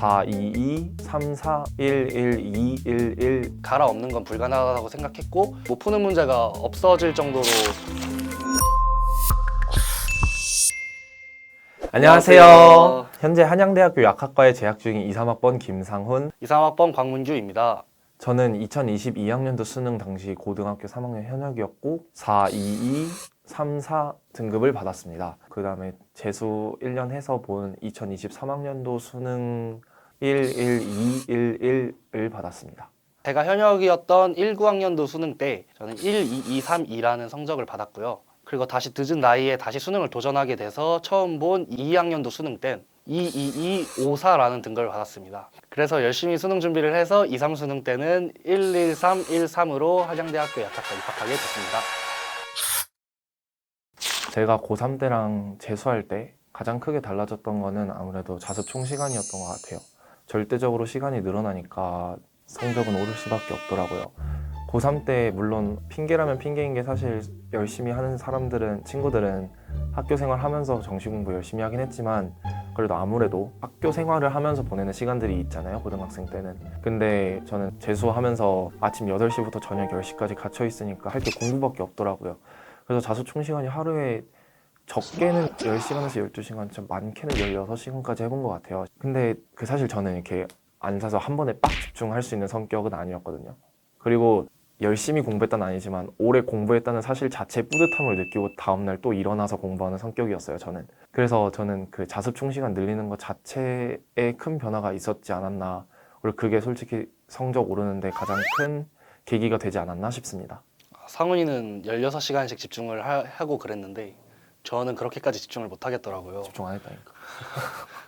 422, 34, 112, 11 갈아 엎는 건 불가능하다고 생각했고 못 푸는 문제가 없어질 정도로. 안녕하세요. 현재 한양대학교 약학과에 재학 중인 2, 3학번 김상훈. 2, 3학번 광문규입니다. 저는 2022학년도 수능 당시 고등학교 3학년 현역이었고 422, 34 등급을 받았습니다. 그 다음에 재수 1년 해서 본 2023학년도 수능 112, 11을 받았습니다. 제가 현역이었던 19학년도 수능 때 저는 12232라는 성적을 받았고요. 그리고 다시 늦은 나이에 다시 수능을 도전하게 돼서 처음 본 2학년도 수능 땐 22254라는 등급을 받았습니다. 그래서 열심히 수능 준비를 해서 2, 3 수능 때는 11313으로 한양대학교 약학과 입학하게 됐습니다. 제가 고3 때랑 재수할 때 가장 크게 달라졌던 거는 아무래도 자습 총 시간이었던 것 같아요. 절대적으로 시간이 늘어나니까 성적은 오를 수밖에 없더라고요. 고3 때 물론 핑계라면 핑계인 게 사실 열심히 하는 친구들은 학교 생활하면서 정시 공부 열심히 하긴 했지만 그래도 아무래도 학교 생활을 하면서 보내는 시간들이 있잖아요, 고등학생 때는. 근데 저는 재수하면서 아침 8시부터 저녁 10시까지 갇혀 있으니까 할 게 공부밖에 없더라고요. 그래서 자수 총 시간이 하루에 적게는 10시간에서 12시간, 좀 많게는 16시간까지 해본 것 같아요. 근데 사실 저는 이렇게 앉아서 한 번에 빡 집중할 수 있는 성격은 아니었거든요. 그리고 열심히 공부했다는 아니지만 오래 공부했다는 사실 자체에 뿌듯함을 느끼고 다음날 또 일어나서 공부하는 성격이었어요, 저는. 그래서 저는 그 자습 총 시간 늘리는 것 자체에 큰 변화가 있었지 않았나, 그리고 그게 솔직히 성적 오르는데 가장 큰 계기가 되지 않았나 싶습니다. 상훈이는 16시간씩 집중을 하고 그랬는데 저는 그렇게까지 집중을 못 하겠더라고요. 집중 안 했다니까.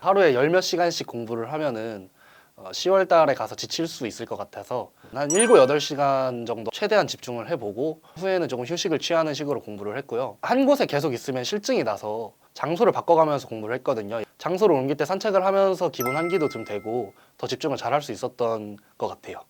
하루에 10몇 시간씩 공부를 하면은 10월 달에 가서 지칠 수 있을 것 같아서 한 7, 8시간 정도 최대한 집중을 해보고 후에는 조금 휴식을 취하는 식으로 공부를 했고요. 한 곳에 계속 있으면 실증이 나서 장소를 바꿔가면서 공부를 했거든요. 장소를 옮길 때 산책을 하면서 기분 환기도 좀 되고 더 집중을 잘 할 수 있었던 것 같아요.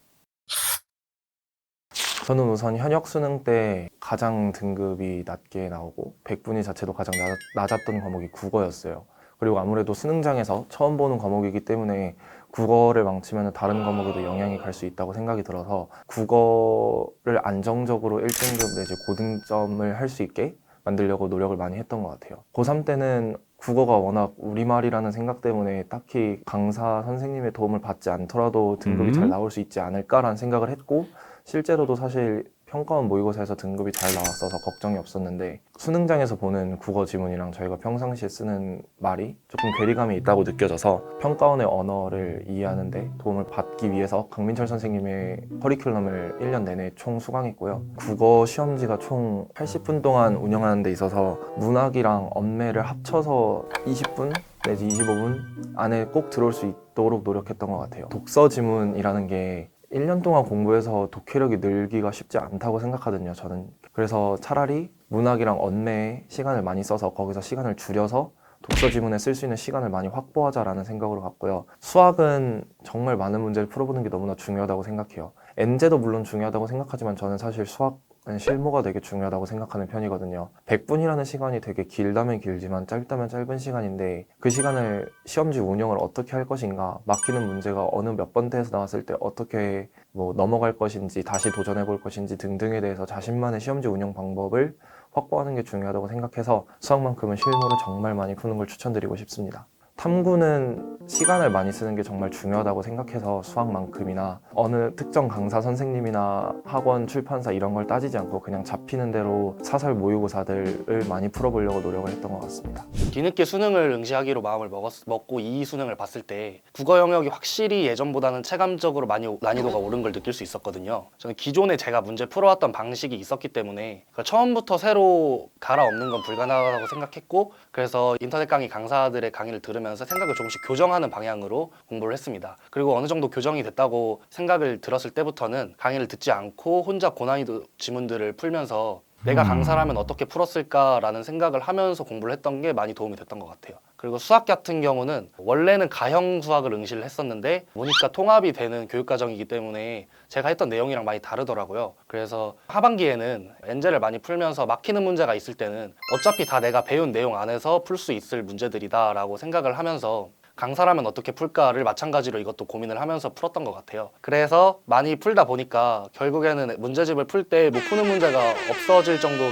저는 우선 현역 수능 때 가장 등급이 낮게 나오고 100분위 자체도 가장 낮았던 과목이 국어였어요. 그리고 아무래도 수능장에서 처음 보는 과목이기 때문에 국어를 망치면 다른 과목에도 영향이 갈 수 있다고 생각이 들어서 국어를 안정적으로 1등급 내지 고등점을 할 수 있게 만들려고 노력을 많이 했던 것 같아요. 고3 때는 국어가 워낙 우리말이라는 생각 때문에 딱히 강사 선생님의 도움을 받지 않더라도 등급이 잘 나올 수 있지 않을까라는 생각을 했고, 실제로도 사실 평가원 모의고사에서 등급이 잘 나왔어서 걱정이 없었는데 수능장에서 보는 국어 지문이랑 저희가 평상시에 쓰는 말이 조금 괴리감이 있다고 느껴져서 평가원의 언어를 이해하는 데 도움을 받기 위해서 강민철 선생님의 커리큘럼을 1년 내내 총 수강했고요. 국어 시험지가 총 80분 동안 운영하는 데 있어서 문학이랑 언매를 합쳐서 20분 내지 25분 안에 꼭 들어올 수 있도록 노력했던 것 같아요. 독서 지문이라는 게 1년 동안 공부해서 독해력이 늘기가 쉽지 않다고 생각하거든요, 저는. 그래서 차라리 문학이랑 언매에 시간을 많이 써서 거기서 시간을 줄여서 독서 지문에 쓸 수 있는 시간을 많이 확보하자라는 생각으로 갔고요. 수학은 정말 많은 문제를 풀어보는 게 너무나 중요하다고 생각해요. 엔제도 물론 중요하다고 생각하지만 저는 사실 수학은 실무가 되게 중요하다고 생각하는 편이거든요. 100분이라는 시간이 되게 길다면 길지만 짧다면 짧은 시간인데 그 시간을 시험지 운영을 어떻게 할 것인가, 막히는 문제가 어느 몇 번대에서 나왔을 때 어떻게 넘어갈 것인지, 다시 도전해 볼 것인지 등등에 대해서 자신만의 시험지 운영 방법을 확보하는 게 중요하다고 생각해서 수학만큼은 실무를 정말 많이 푸는 걸 추천드리고 싶습니다. 탐구는 시간을 많이 쓰는 게 정말 중요하다고 생각해서 수학만큼이나 어느 특정 강사 선생님이나 학원, 출판사 이런 걸 따지지 않고 그냥 잡히는 대로 사설 모의고사들을 많이 풀어보려고 노력을 했던 것 같습니다. 뒤늦게 수능을 응시하기로 마음을 먹고 이 수능을 봤을 때 국어 영역이 확실히 예전보다는 체감적으로 많이 난이도가 오른 걸 느낄 수 있었거든요. 저는 기존에 제가 문제 풀어왔던 방식이 있었기 때문에 처음부터 새로 갈아엎는 건 불가능하다고 생각했고, 그래서 인터넷 강의 강사들의 강의를 들으면서 생각을 조금씩 교정하는 방향으로 공부를 했습니다. 그리고 어느 정도 교정이 됐다고 생각을 들었을 때부터는 강의를 듣지 않고 혼자 고난이도 지문들을 풀면서 내가 강사라면 어떻게 풀었을까라는 생각을 하면서 공부를 했던 게 많이 도움이 됐던 것 같아요. 그리고 수학 같은 경우는 원래는 가형 수학을 응시를 했었는데 보니까 통합이 되는 교육과정이기 때문에 제가 했던 내용이랑 많이 다르더라고요. 그래서 하반기에는 엔제를 많이 풀면서 막히는 문제가 있을 때는 어차피 다 내가 배운 내용 안에서 풀 수 있을 문제들이다 라고 생각을 하면서 강사라면 어떻게 풀까를 마찬가지로 이것도 고민을 하면서 풀었던 것 같아요. 그래서 많이 풀다 보니까 결국에는 문제집을 풀 때 못 푸는 문제가 없어질 정도로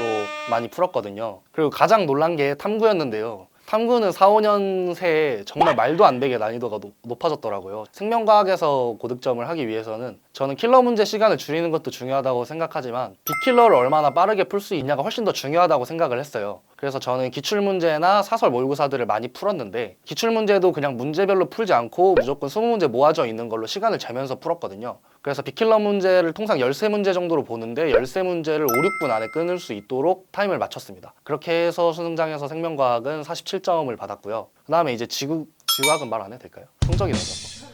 많이 풀었거든요. 그리고 가장 놀란 게 탐구였는데요. 탐구는 4, 5년 새에 정말 말도 안 되게 난이도가 높아졌더라고요. 생명과학에서 고득점을 하기 위해서는 저는 킬러 문제 시간을 줄이는 것도 중요하다고 생각하지만 빅킬러를 얼마나 빠르게 풀 수 있냐가 훨씬 더 중요하다고 생각을 했어요. 그래서 저는 기출문제나 사설 모의고사들을 많이 풀었는데 기출문제도 그냥 문제별로 풀지 않고 무조건 20문제 모아져 있는 걸로 시간을 재면서 풀었거든요. 그래서 빅킬러 문제를 통상 13문제 정도로 보는데 13문제를 5, 6분 안에 끊을 수 있도록 타임을 맞췄습니다. 그렇게 해서 수능장에서 생명과학은 47점을 받았고요. 그 다음에 이제 지구학은 말 안 해도 될까요? 성적이 나죠.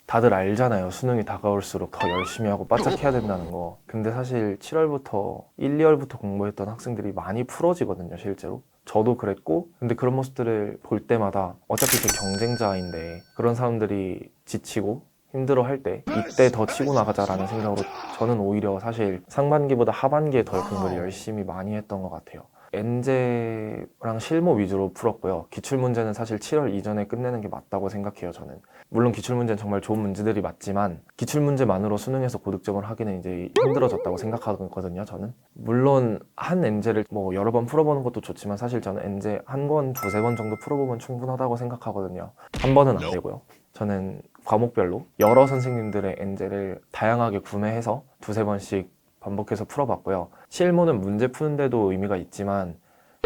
다들 알잖아요. 수능이 다가올수록 더 열심히 하고 바짝 해야 된다는 거. 근데 사실 7월부터 1, 2월부터 공부했던 학생들이 많이 풀어지거든요, 실제로. 저도 그랬고, 근데 그런 모습들을 볼 때마다 어차피 제 경쟁자인데 그런 사람들이 지치고 힘들어 할 때 이때 더 치고 나가자라는 생각으로 저는 오히려 사실 상반기보다 하반기에 더 공부를 열심히 많이 했던 것 같아요. 엔제랑 실무 위주로 풀었고요. 기출문제는 사실 7월 이전에 끝내는 게 맞다고 생각해요, 저는. 물론 기출문제는 정말 좋은 문제들이 맞지만 기출문제만으로 수능에서 고득점을 하기는 이제 힘들어졌다고 생각하거든요, 저는. 물론 한 엔제를 뭐 여러 번 풀어보는 것도 좋지만 사실 저는 엔제 한 번, 두세 번 정도 풀어보면 충분하다고 생각하거든요. 한 번은 안 되고요. 저는 과목별로 여러 선생님들의 엔제를 다양하게 구매해서 두세 번씩 반복해서 풀어봤고요. 실무는 문제 푸는데도 의미가 있지만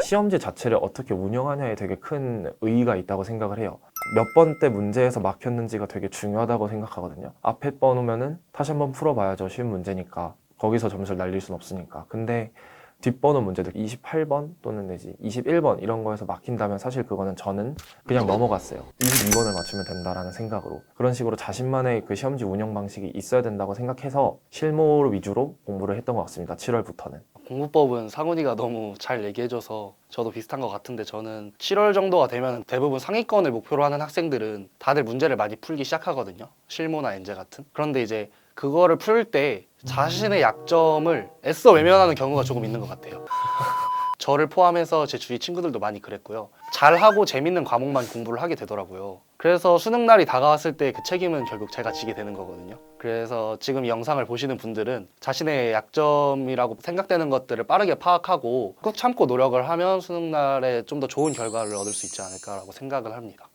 시험지 자체를 어떻게 운영하냐에 되게 큰 의의가 있다고 생각을 해요. 몇 번 때 문제에서 막혔는지가 되게 중요하다고 생각하거든요. 앞에 번호면은 다시 한번 풀어봐야죠. 쉬운 문제니까. 거기서 점수를 날릴 순 없으니까. 근데 뒷번호 문제들 28번 또는 내지 21번 이런 거에서 막힌다면 사실 그거는 저는 그냥 넘어갔어요. 22번을 맞추면 된다라는 생각으로. 그런 식으로 자신만의 그 시험지 운영 방식이 있어야 된다고 생각해서 실무 위주로 공부를 했던 것 같습니다. 7월부터는. 공부법은 상훈이가 너무 잘 얘기해줘서 저도 비슷한 것 같은데 저는 7월 정도가 되면 대부분 상위권을 목표로 하는 학생들은 다들 문제를 많이 풀기 시작하거든요. 실무나 엔제 같은. 그런데 이제 그거를 풀 때 자신의 약점을 애써 외면하는 경우가 조금 있는 것 같아요. 저를 포함해서 제 주위 친구들도 많이 그랬고요. 잘하고 재밌는 과목만 공부를 하게 되더라고요. 그래서 수능 날이 다가왔을 때 그 책임은 결국 제가 지게 되는 거거든요. 그래서 지금 이 영상을 보시는 분들은 자신의 약점이라고 생각되는 것들을 빠르게 파악하고 꾹 참고 노력을 하면 수능 날에 좀 더 좋은 결과를 얻을 수 있지 않을까라고 생각을 합니다.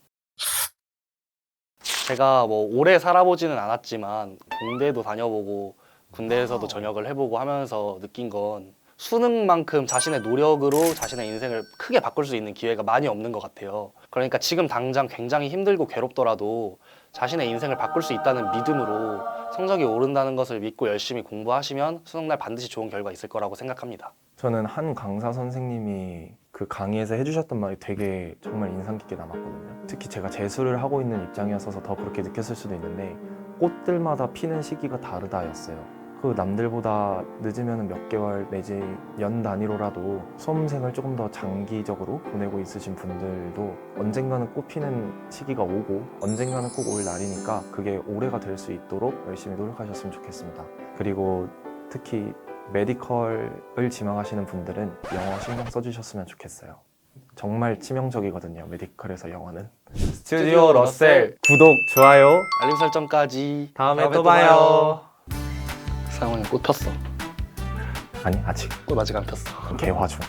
제가 뭐 오래 살아보지는 않았지만 공대도 다녀보고 군대에서도 전역을 해보고 하면서 느낀 건 수능만큼 자신의 노력으로 자신의 인생을 크게 바꿀 수 있는 기회가 많이 없는 것 같아요. 그러니까 지금 당장 굉장히 힘들고 괴롭더라도 자신의 인생을 바꿀 수 있다는 믿음으로 성적이 오른다는 것을 믿고 열심히 공부하시면 수능날 반드시 좋은 결과 있을 거라고 생각합니다. 저는 한 강사 선생님이 그 강의에서 해주셨던 말이 되게 정말 인상 깊게 남았거든요. 특히 제가 재수를 하고 있는 입장이었어서 더 그렇게 느꼈을 수도 있는데 꽃들마다 피는 시기가 다르다였어요. 그 남들보다 늦으면 몇 개월 내지 연 단위로라도 수험생을 조금 더 장기적으로 보내고 있으신 분들도 언젠가는 꽃 피는 시기가 오고 언젠가는 꼭 올 날이니까 그게 올해가 될 수 있도록 열심히 노력하셨으면 좋겠습니다. 그리고 특히 메디컬을 지망하시는 분들은 영어 신경 써주셨으면 좋겠어요. 정말 치명적이거든요, 메디컬에서 영어는. 스튜디오 러셀 구독, 좋아요, 알림 설정까지. 다음에 또 봐요. 상훈이 꽃 폈어. 아니, 아직 꽃 아직 안 폈어. 개화 중.